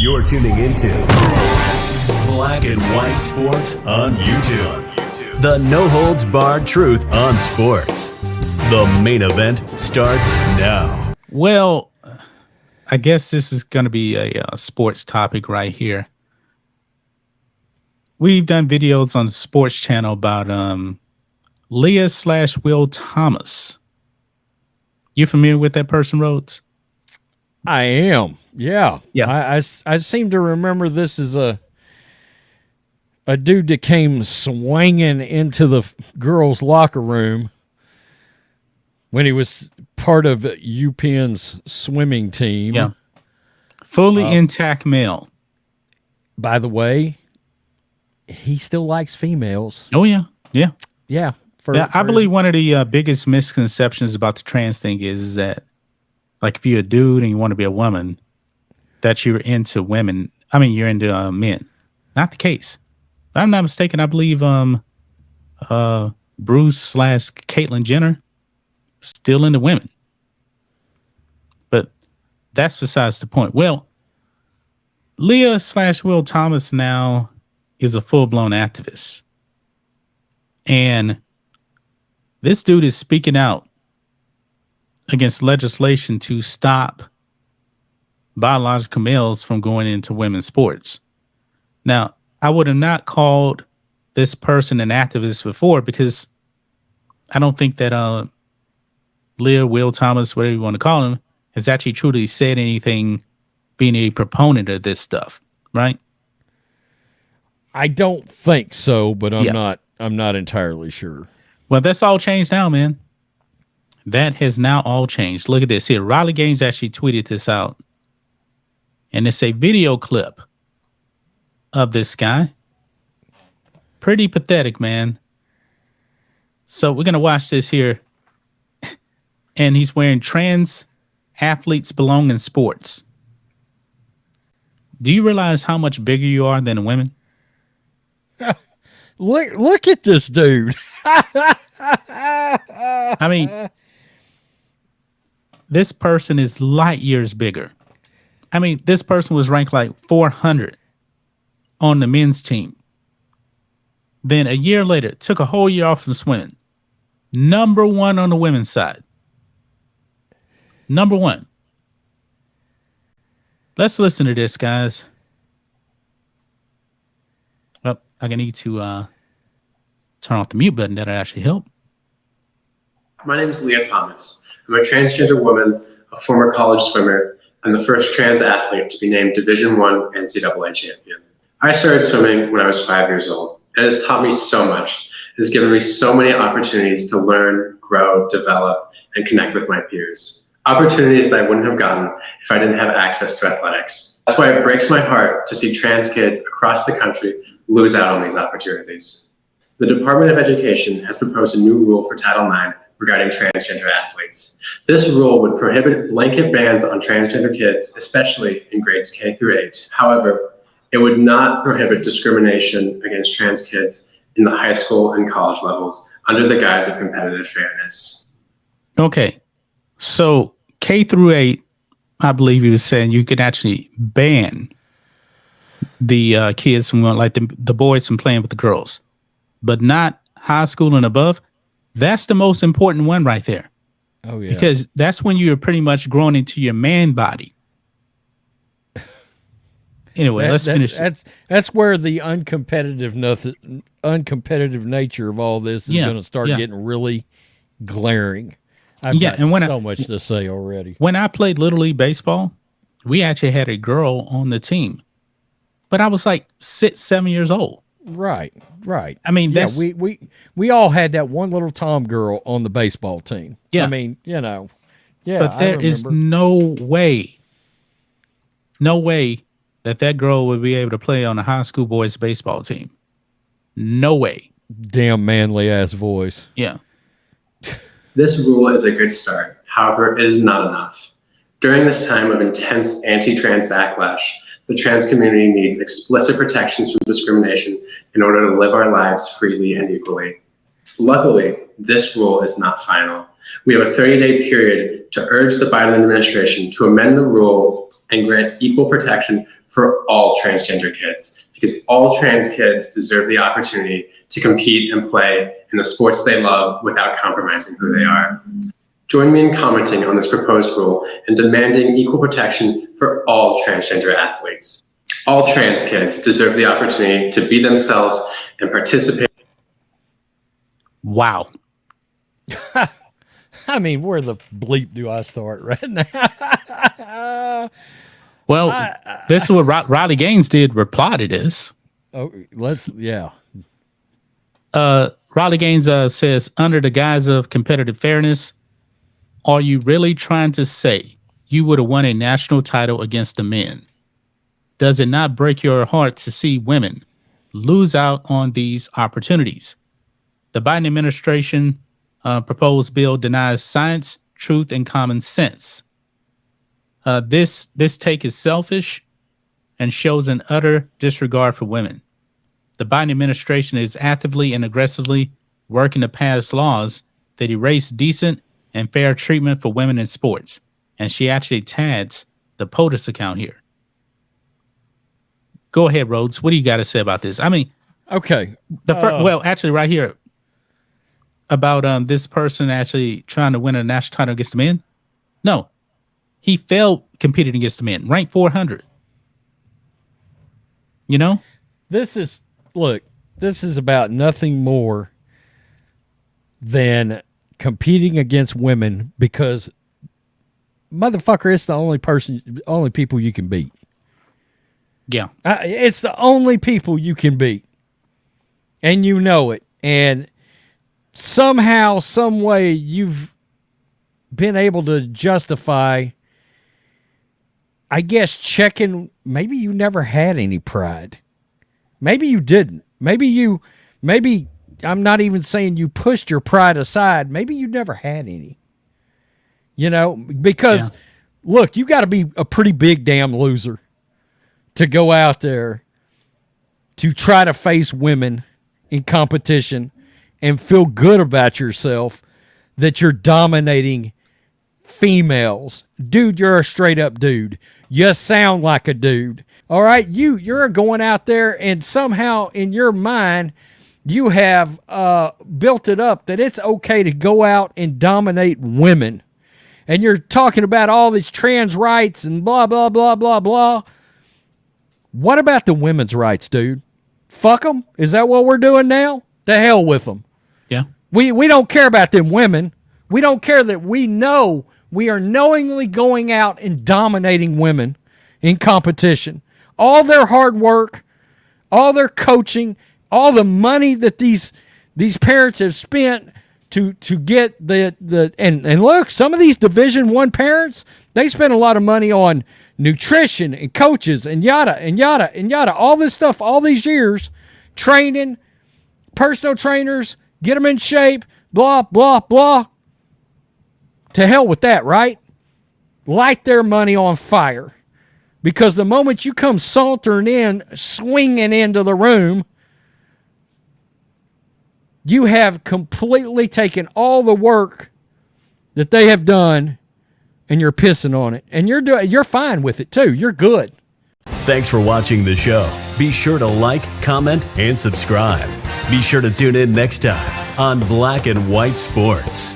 You're tuning into Black and White Sports on YouTube. The no-holds-barred truth on sports. The main event starts now. Well, I guess this is going to be a sports topic right here. We've done videos on the sports channel about Leah/Will Thomas. You familiar with that person, Rhodes? I am. Yeah. Yeah. I seem to remember this as a dude that came swinging into the girls' locker room when he was part of UPenn's swimming team. Yeah. Fully intact male. By the way, he still likes females. Oh, yeah. Yeah. Yeah. I believe one of the biggest misconceptions about the trans thing is that, like, if you're a dude and you want to be a woman, that you're into women. I mean, you're into men. Not the case. If I'm not mistaken, I believe Bruce / Caitlyn Jenner still into women. But that's besides the point. Well, Leah/Will Thomas now is a full-blown activist. And this dude is speaking out against legislation to stop biological males from going into women's sports. Now, I would have not called this person an activist before because I don't think that Will Thomas, whatever you want to call him, has actually truly said anything being a proponent of this stuff, right? I don't think so, but I'm not entirely sure. Well, that's all changed now, man. That has now all changed. Look at this here. Riley Gaines actually tweeted this out. And it's a video clip of this guy. Pretty pathetic, man. So we're going to watch this here. And he's wearing trans athletes belong in sports. Do you realize how much bigger you are than women? Look at this dude. I mean, this person is light years bigger. I mean, this person was ranked like 400 on the men's team. Then a year later, took a whole year off from swimming. Number 1 on the women's side. Number 1. Let's listen to this, guys. Oh, I need to turn off the mute button. That'll actually help. My name is Leah Thomas. I'm a transgender woman, a former college swimmer, and the first trans athlete to be named Division I NCAA champion. I started swimming when I was 5 years old, and it has taught me so much. It has given me so many opportunities to learn, grow, develop, and connect with my peers. Opportunities that I wouldn't have gotten if I didn't have access to athletics. That's why it breaks my heart to see trans kids across the country lose out on these opportunities. The Department of Education has proposed a new rule for Title IX regarding transgender athletes. This rule would prohibit blanket bans on transgender kids, especially in grades K through 8. However, it would not prohibit discrimination against trans kids in the high school and college levels under the guise of competitive fairness. Okay, so K through 8, I believe he was saying you could actually ban the kids from, like the boys from playing with the girls, but not high school and above. That's the most important one right there. Oh, yeah. Because that's when you're pretty much growing into your man body. Anyway, let's finish. That's where the uncompetitive nature of all this is going to start getting really glaring. I've got so much to say already. When I played Little League Baseball, we actually had a girl on the team. But I was like 6, 7 years old. Right. I mean, that's we all had that one little Tom girl on the baseball team. Yeah. I mean, yeah. But there is no way that girl would be able to play on a high school boys baseball team. No way. Damn manly ass voice. Yeah. This rule is a good start. However, it is not enough. During this time of intense anti-trans backlash, the trans community needs explicit protections from discrimination in order to live our lives freely and equally. Luckily, this rule is not final. We have a 30-day period to urge the Biden administration to amend the rule and grant equal protection for all transgender kids, because all trans kids deserve the opportunity to compete and play in the sports they love without compromising who they are. Join me in commenting on this proposed rule and demanding equal protection for all transgender athletes. All trans kids deserve the opportunity to be themselves and participate. Wow. I mean, where the bleep do I start right now? Well, this is what Riley Gaines did reply to this. Oh, Riley Gaines says, under the guise of competitive fairness, are you really trying to say you would have won a national title against the men? Does it not break your heart to see women lose out on these opportunities? The Biden administration proposed bill denies science, truth, and common sense. This take is selfish and shows an utter disregard for women. The Biden administration is actively and aggressively working to pass laws that erase decent and fair treatment for women in sports. And she actually tags the POTUS account here. Go ahead, Rhodes. What do you got to say about this? I mean, okay. Well, actually, right here about this person actually trying to win a national title against the men. No, he failed competing against the men, ranked 400. You know, this is about nothing more than competing against women, because motherfucker, it's the only people you can beat. Yeah, it's the only people you can beat, and you know it. And somehow, some way, you've been able to justify, I guess, checking. Maybe you never had any pride. Maybe you didn't. Maybe I'm not even saying you pushed your pride aside. Maybe you never had any. You know, because look, you got to be a pretty big damn loser to go out there to try to face women in competition and feel good about yourself that you're dominating females. Dude, you're a straight up dude. You sound like a dude. All right, you're going out there, and somehow in your mind you have built it up that it's okay to go out and dominate women. And you're talking about all these trans rights and blah, blah, blah, blah, blah. What about the women's rights, dude? Fuck them? Is that what we're doing now? The hell with them. yeah. We don't care about them women. We don't care that we know we are knowingly going out and dominating women in competition. All their hard work, all their coaching, all the money that these parents have spent to get and look, some of these Division I parents, they spend a lot of money on nutrition and coaches and yada and yada and yada, all this stuff, all these years, training, personal trainers, get them in shape, blah, blah, blah. To hell with that, right? Light their money on fire. Because the moment you come sauntering in, swinging into the room, you have completely taken all the work that they have done and you're pissing on it. And you're fine with it too. You're good. Thanks for watching the show. Be sure to like, comment, and subscribe. Be sure to tune in next time on Black and White Sports.